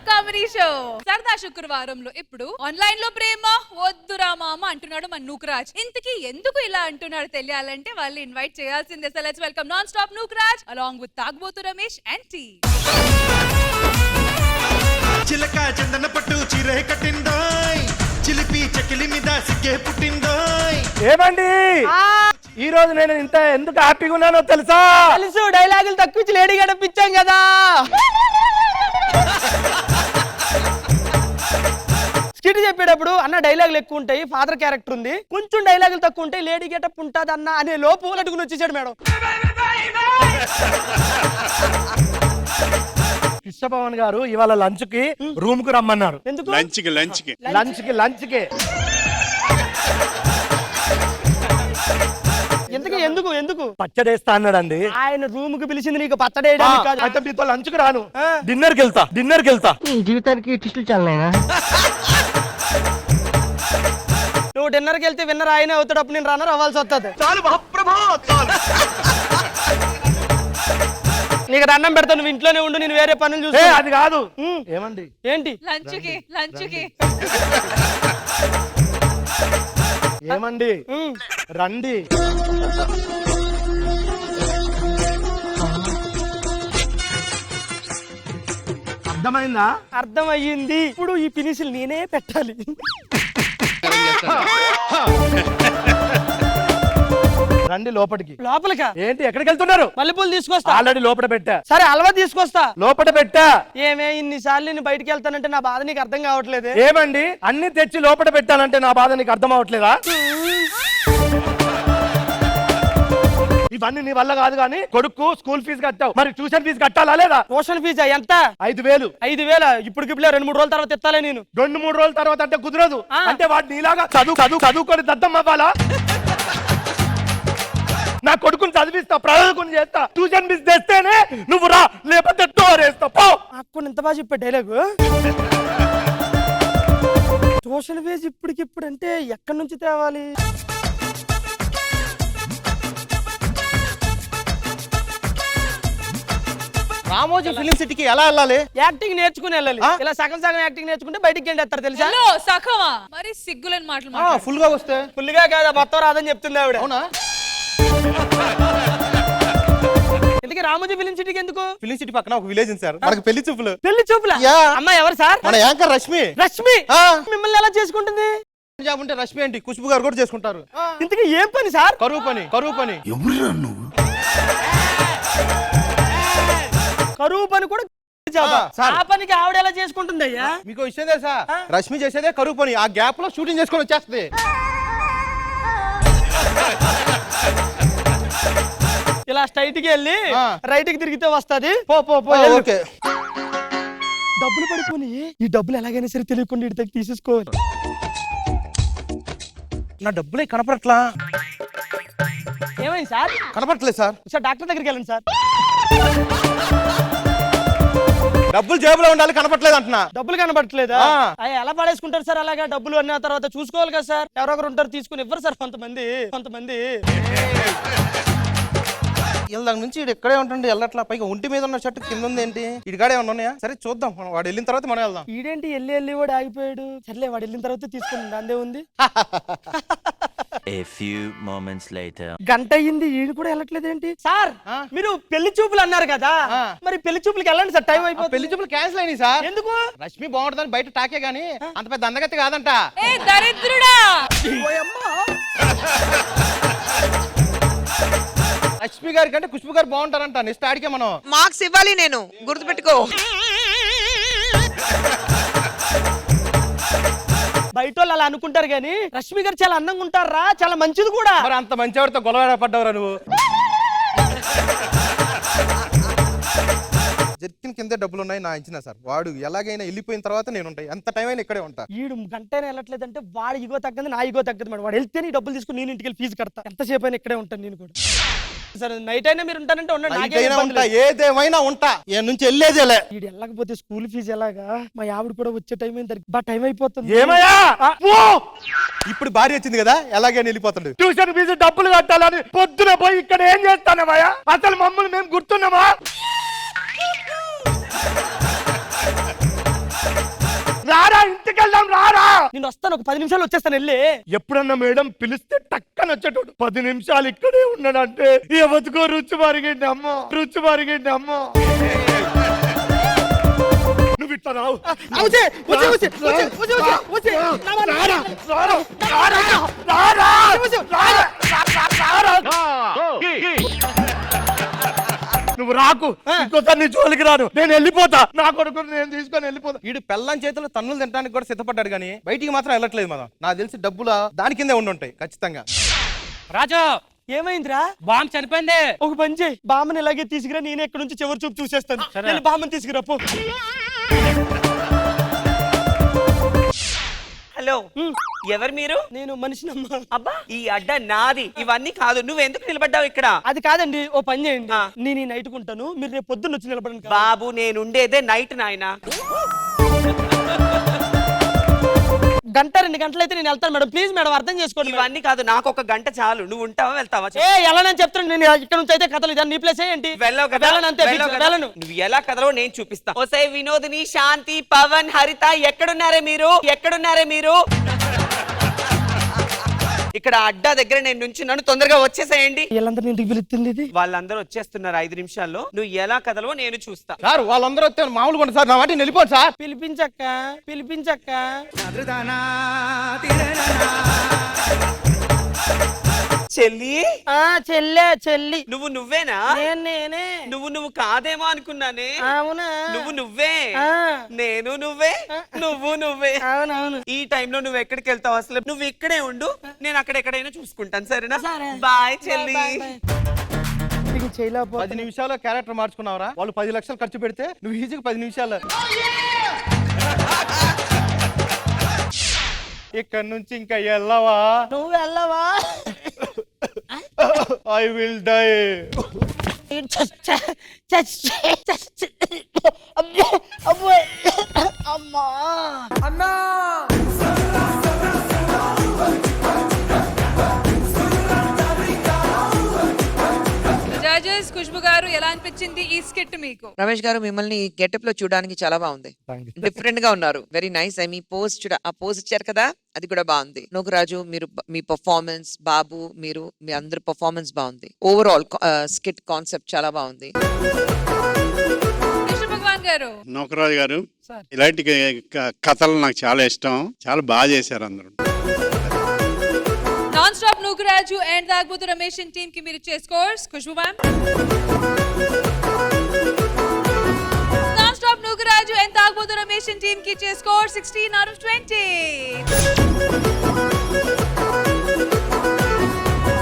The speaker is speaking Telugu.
కామెడీ షో సరదా శుక్రవారంలో ఇప్పుడు ఆన్లైన్ లో ప్రేమ వద్దురా మామ అంటున్నాడు మన నూకరాజ్. ఇంతకీ ఎందుకు ఇలా అంటున్నాడు తెలియాలంటే వాళ్ళు ఇన్వైట్ చేయాల్సిందే. So let's welcome non stop Nookaraj along with తాగ్బోతు రమేష్ అండ్ టీ. చిలక చందన పట్టు చీరే కట్టిందోయ్, చిలిపి చెకిలి మీద సిగ్గే పుట్టిందోయ్. ఏమండి ఈ రోజు నేను ఇంత ఎందుకు హ్యాపీగా ఉన్నానో తెలుసా? తెలుసు, డైలాగులు తక్కువ లేడీ గడిపించాం కదా. స్కిట్ చెప్పేటప్పుడు అన్న డైలాగులు ఎక్కువ ఉంటాయి, ఫాదర్ క్యారెక్టర్ ఉంది, కొంచెం డైలాగులు తక్కువ ఉంటాయి, లేడీ గెటప్ ఉంటుంది అన్న అనే లోపు అటుకుని వచ్చేసాడు మేడం. కృష్ణపవన్ గారు ఇవాళ లంచ్ కి రూమ్ కు రమ్మన్నారు. ఎందుకు? లంచ్ కి ఎందుకు ఎందుకు పచ్చడేస్తా అన్నాడండి. ఆయన రూమ్ కు పిలిచింది నీకు పచ్చడేయడానికి కాదు. అయితే మీతో లంచ్ కు రాను, డిన్నర్ కి వెళ్తా. జీవితానికి టిస్టులు చాలనైనా. నువ్వు డిన్నర్కి వెళ్తే విన్నర్ ఆయన అవుతాడు, అప్పుడు నేను రన్నర్ అవ్వాల్సి వస్తుంది. చాలు మహాప్రభా చాలు. నీకు దండం పెడతా, నువ్వు ఇంట్లోనే ఉండు, నేను వేరే పనులు చూస్తే. అది కాదు. ఏమండి ఏంటి లంచ్ కి ఏమండి రండి. అర్థమైందా? అర్థమయ్యింది. ఇప్పుడు ఈ ఫినిషిల్ నేనే పెట్టాలి. రండి లోపలికి. లోపలికా? ఏంటి ఎక్కడికి వెళ్తున్నారు? మల్లెపూలు తీసుకొస్తా. ఆల్రెడీ లోపల పెట్టా. సరే హల్వా తీసుకొస్తా. లోపల పెట్టా. ఏమే ఇన్నిసార్లు నేను బయటికి వెళ్తానంటే నా బాధ నీకు అర్థం కావట్లేదు. ఏమండి అన్ని తెచ్చి లోపల పెట్టానంటే నా బాధ నీకు అర్థం అవట్లేదా? ఇవన్నీ నీ వల్ల కాదు కానీ కొడుకు స్కూల్ ఫీజు కట్టావు, మరి ట్యూషన్ ఫీజు కట్టాలా లేదా? ట్యూషన్ ఫీజా ఎంత? 5,000. 5,000 ఇప్పటికిప్పుడే 2-3 రోజుల తర్వాత ఎత్తాలే నేను. 2-3 రోజుల తర్వాత అంటే కుదరదు. అంటే వాడు నీలాగా చదువుకొని దద్దం అవ్వాలా? నా కొడుకుని చదివిస్తా, ప్రయోజకుని చేస్తా, ట్యూషన్ ఫీజు తెస్తేనే నువ్వు రా, లేకపోతే డోరేస్తా పో. అక్కడ ఇంత బాగా చెప్పా డైలాగు. ట్యూషన్ ఫీజు ఇప్పటికిప్పుడు అంటే ఎక్కడి నుంచి తేవాలి? రామోజీ ఫిలిం సిటీకి ఎలా వెళ్ళాలి? యాక్టింగ్ నేర్చుకుని వెళ్ళాలి. ఇలా సగం యాక్టింగ్ నేర్చుకుంటే బయటికి వెళ్ళేస్తారు తెలుసా? సఖమా మరి సిగ్గులని మాటలు ఫుల్ గా వస్తే ఫుల్గా కాదా, మొత్తం రాదని చెప్తుంది ఆవిడ. అవునా? ఎందుకు రామోజీ ఫిలిం సిటీకి ఎందుకు? ఫిలిం సిటీ పక్కన ఒక విలేజ్ ఉంది సార్, మనకి పెళ్లి చూపులు. పెళ్లి చూపులా? అమ్మా ఎవరు సార్? మన యాంకర్ రష్మి. రష్మి మిమ్మల్ని ఎలా చేసుకుంటుంది? జాబ్ ఉంటే రష్మి ఏంటి, ఖుష్బు గారు కూడా చేసుకుంటారు. ఇంతకీ ఏం పని సార్? కరువు పని. కరువు పని కూడా ఆ పనికి ఆవిడ ఎలా చేసుకుంటుంది అయ్యా? మీకు విషయం తెలుసా? రష్మి చేసేదే కరువు పని, ఆ గ్యాప్ లో షూటింగ్ చేసుకొని వచ్చేస్తుంది. ఇలా స్ట్రైట్ కి వెళ్ళి రైట్ కి తిరిగితే వస్తది. పో పో పో. ఓకే. డబ్బులు పడిపోయి ఈ డబ్బులు ఎలాగైనా సరే తెలియకుండా ఇటు దగ్గర తీసేసుకోవాలి. నా డబ్బులే కనపడట్లా. ఏమైంది సార్? కనపడట్లేదు సార్. సార్ డాక్టర్ దగ్గరికి వెళ్ళండి సార్. డబ్బులు జేబులో ఉండాలి, కనపడట్లేదు అంటున్నా. డబ్బులు కనపడట్లేదా? ఎలా పడేసుకుంటారు సార్ అలాగా? డబ్బులు అన్న తర్వాత చూసుకోవాలి కదా సార్. ఎవరొకరు ఉంటారు తీసుకుని ఇవ్వరు సార్ కొంతమంది. వీళ్ళ నుంచి ఇటు ఎక్కడే ఉంటుంది, వెళ్ళట్లా. పైగా ఒంటి మీద ఉన్న షర్ట్ కింద ఉంది ఏంటి? ఇటుగాడే ఏమన్నా ఉన్నాయా? సరే చూద్దాం, వాడు వెళ్ళిన తర్వాత మనం వెళ్దాం. ఈడేంటి వెళ్ళి వాడు ఆగిపోయాడు. సర్లే వాడు వెళ్ళిన తర్వాత తీసుకుని అందే ఉంది. A few moments later. గంట అయ్యింది, ఈడు కూడా వెళ్ళట్లేదు ఏంటి సార్? మీరు పెళ్లి చూపులు అన్నారు కదా, మరి పెళ్లి చూపులకి వెళ్ళండి సార్, టైం అయిపోతుంది. పెళ్లి చూపులు క్యాన్సిల్ అయినాయి సార్. ఎందుకు? రష్మి బాగుంటుందని బయట టాకే గానీ అంత పెద్ద అందగతి కాదంట. దరిద్రుడా! రష్మి గారి కంటే ఖుష్బు గారు బాగుంటారంట. నెక్స్ట్ ఆడికే మనం మార్క్స్ ఇవ్వాలి, నేను గుర్తుపెట్టుకో. బయట వాళ్ళు అలా అనుకుంటారు గానీ రష్మి గారు చాలా అందంగా ఉంటారా, చాలా మంచిది కూడా. మరి అంత మంచివాడితో గొడవ పడ్డవరా నువ్వు? జర్కిన్ కిందే డబ్బులు ఉన్నాయి నా అంచనా సార్. వాడు ఎలాగైనా వెళ్ళిపోయిన తర్వాత నేను ఉంటాయి, ఎంత టైం అయినా ఇక్కడే ఉంటా. ఈడు గంటనే వెళ్ళట్లేదంటే వాడు ఇగో తగ్గదు, నా ఇగో తగ్గదు మేడం. వాడు వెళ్తే నీ డబ్బులు తీసుకుని నేను ఇంటికి ఫీజు కడతా. ఎంతసేపు అయినా ఇక్కడే ఉంటాను నేను కూడా. సరే నైట్ అయినా మీరు ఉంటానంటే ఉండండి, నాకేం నైట్ అయినా ఇబ్బంది ఉంటా, లేదు. ఏదేమైనా ఉంటా, ఏ నుంచి వెళ్ళేదేలే. ఈడు వెళ్ళకపోతే స్కూల్ ఫీజు ఎలాగా? మా ఆవిడ కూడా వచ్చే టైం అయింది, బా టైం అయిపోతుంది. ఏమయ్యా పో. ఇప్పుడు భార్య వచ్చింది కదా, ఎలాగైనా వెళ్ళిపోతాడు. ట్యూషన్ ఫీజు డబ్బులు కట్టాలని పొద్దున పోయి ఇక్కడ ఏం చేస్తానవయ్యా? అసలు మమ్మల్ని మేము గుర్తున్నామా? రారా ఇంటికి వెళ్దాం, రారా. నేను వస్తాను, ఒక 10 నిమిషాలు వచ్చేస్తాను వెళ్ళి. ఎప్పుడన్నా మేడం పిలిస్తే టక్కన వచ్చేటోడు. 10 నిమిషాలు ఇక్కడే ఉన్నాడంటే ఎవరికో రుచి మరిగింది అమ్మో, రుచి మరిగింది అమ్మో. నువ్వు ఇట్లా రావు. వచ్చే, వచ్చే, వచ్చే, వచ్చే, వచ్చే, వచ్చే, వచ్చే. రారా, రారా, రారా, రారా, రారా. నువ్వు రాకు, ఇంకోసారి నీ జోలికి రాను. నేను వెళ్ళిపోతా, నా కొడుకు నేను తీసుకొని వెళ్ళిపోతా. వీడు పెళ్ళాం చేతుల్లో తన్నులు తినడానికి కూడా సిద్ధపడ్డాడు కానీ బయటికి మాత్రం వెళ్ళట్లేదు. మనం నాకు తెలిసి డబ్బులు దాని కిందే ఉండుంటాయి ఖచ్చితంగా. రాజు ఏమైందిరా? బాంబు చనిపోయింది. ఒక పని చేయి, బామ్మని ఇలాగే తీసుకురా, నేను ఎక్కడి నుంచి చివరి చూపు చూసేస్తాను. నేను బామ్మని తీసుకురా పో. హలో, ఎవరు మీరు? నేను మనిషినమ్మా. అబ్బా, ఈ అడ్డ నాది, ఇవన్నీ కాదు. నువ్వెందుకు నిలబడ్డావు ఇక్కడ? అది కాదండి, ఓ పని చేయండి, నేను ఈ నైట్ కుంటాను, మీరు రేపు పొద్దున్న వచ్చి నిలబడండి. బాబు, నేనుండేదే నైట్ నాయనా. గంట 2 గంటలు అయితే నేను వెళ్తాను మేడం, ప్లీజ్ మేడం అర్థం చేసుకోండి. ఇవన్నీ కాదు, నాకు ఒక గంట చాలు. నువ్వు ఉంటావా వెళ్తావా? ఏ వెళ్ళనని చెప్తాను నేను, ఇక్కడ నుంచి అయితే కథలు ఇదా నీ ప్లేస్ ఏంటి? వెళ్ళవు కదా? వెళ్ళను అంతే, వెళ్ళవు కదా? వెళ్ళను. నువ్వు ఎలా కదలో నేను చూపిస్తా. ఓసే వినోదిని, శాంతి, పవన్, హరిత, ఎక్కడున్నారే మీరు? ఎక్కడున్నారే మీరు? ఇక్కడ అడ్డా దగ్గర నేను నుంచి నన్ను తొందరగా వచ్చేసేయండి. వీళ్ళందరినీ ఇంటికి పిలుస్తుంది ఇది. వాళ్ళందరూ వచ్చేస్తున్నారు 5 నిమిషాల్లో. నువ్వు ఎలా కదలో నేను చూస్తా. సార్ వాళ్ళందరూ వస్తే మామూలుగా ఉంటుంది సార్, నా వాటిని వెళ్ళిపోండి సార్. పిలిపించక్క, పిలిపించక్క. చెల్లి, చెల్లె, చెల్లి. నువ్వేనా? నేనే. నువ్వు కాదేమో అనుకున్నానే. అవునా? నువ్వే. నేను నువ్వే. నువ్వే. అవునవును. ఈ టైంలో నువ్వు ఎక్కడికి వెళ్తావు? అసలు నువ్వు ఇక్కడే ఉండు, నేను అక్కడెక్కడైనా చూసుకుంటాను. సరేనా? సరే. బాయ్ చెల్లి. 10 నిమిషాల్లో క్యారెక్టర్ మార్చుకున్నావరా? వాళ్ళు 10 లక్షలు ఖర్చు పెడితే నువ్వు ఈజీగా 10 నిమిషాలు. ఇక్కడ నుంచి ఇంకా వెళ్ళవా? నువ్వు వెళ్ళవా? I will die. అమ్మా అన్నా. జడ్జెస్, ఖుష్బు గారు ఎలా అనిపించింది ఈ స్కిట్ మీకు? రమేష్ గారు, మిమ్మల్ని ఈ గెటప్ లో చూడడానికి చాలా బాగుంది. డిఫరెంట్ గా ఉన్నారు. Very nice. మీ పోజ్ ఆ పోజ్ ఇచ్చారు కదా, అది కూడా బాగుంది. నూకరాజు, మీరు మీ పర్ఫార్మెన్స్, బాబు మీరు, మీ అందరి పర్ఫార్మెన్స్ బాగుంది. ఓవరాల్ స్కిట్ కాన్సెప్ట్ చాలా బాగుంది. కృష్ణ భగవాన్ గారు. నూకరాజు గారు, ఇలాంటి కథలు నాకు చాలా ఇష్టం. చాలా బాగా చేశారు అందరూ. నాన్ స్టాప్ నూకరాజు అండ్ తాగుబోతు రమేష్ టీమ్ కి మీరు ఇచ్చే scores. Khushbu ma'am. Non stop Nookaraju and తాగుబోతు రమేష్ టీమ్ కి ఇచ్చే స్కోర్ 16 out of 20.